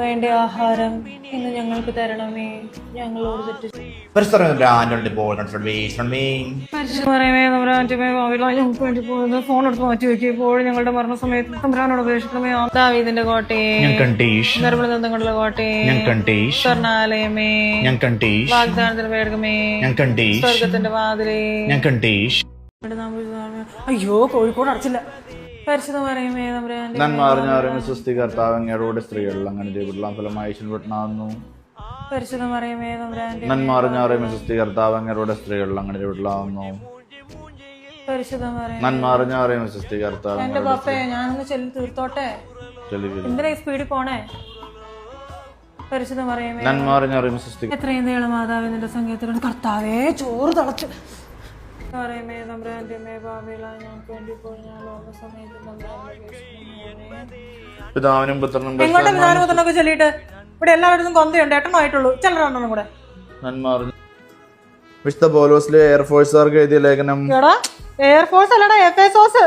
വേണ്ട ആഹാരം ഇന്ന് ഞങ്ങൾക്ക് തരണമേ, ഞങ്ങളോട് തെറ്റ് ഫോൺ എടുത്ത് മാറ്റി വെക്കുക. ഇപ്പോൾ ഞങ്ങളുടെ മരണസമയത്ത് തമ്പുരാനോട് അപേക്ഷിക്കണമേ. ദാവീദിന്റെ കോട്ടയെ, നിർമ്മലങ്ങളുടെ കോട്ടയെ, സ്വർണ്ണാലയമേ, വാഗ്ദാനത്തിന്റെ പേടകമേ, സ്വർഗത്തിന്റെ വാതിലേ. അയ്യോ, കോഴിക്കോട് അടച്ചില്ല. പരിശുദ്ധമറിയമേ തമ്പുരാന്റെ നന്മറിഞ്ഞവരുടെ സ്ത്രീകൾ അങ്ങനെ ചെയ്തിട്ടുള്ള ഫലമായി പെട്ടാകുന്നു. പരിശുദ്ധമറിയമേ തമ്പുരാന്റെ നന്മറിഞ്ഞവരെ സുസ്ഥികർത്താവ് അങ്ങയുടെ സ്ത്രീകൾ അങ്ങനെ ചെയ്തിട്ടുള്ളാകുന്നു. നന്മറിഞ്ഞവരെ സുസ്ഥികർത്താവ്. എന്റെ പപ്പയെ ഞാനൊന്ന് ചെല്ലി തീർത്തോട്ടെ, എന്തിനാ സ്പീഡിൽ പോണേ? പരിശുദ്ധമറിയമേ നന്മറിഞ്ഞവരെ സുസ്ഥി. എത്രയും നീളം മാതാവ് നിന്റെ സംഗീതത്തിലാണ്. കർത്താവേ, ചോറ് തളച്ച് പറയുമേ തമ്പുരാന്റെ ഞങ്ങൾക്ക് വേണ്ടി പിതാവിനും പുത്രനും എങ്ങോട്ടെ പിതാവിനും പുത്രനൊക്കെ ചൊല്ലിയിട്ട് ഇവിടെ എല്ലാവരും കൊന്തയുണ്ട്. എട്ടെണ്ണമായിട്ടുള്ളൂ, ചിലരെണ്ണം കൂടെ. വിശുദ്ധ പൗലോസിലെ എയർഫോഴ്സുകാർക്ക് എഴുതിയ ലേഖനം. എയർഫോഴ്സ് അല്ലടാ, എഫേസോസ്.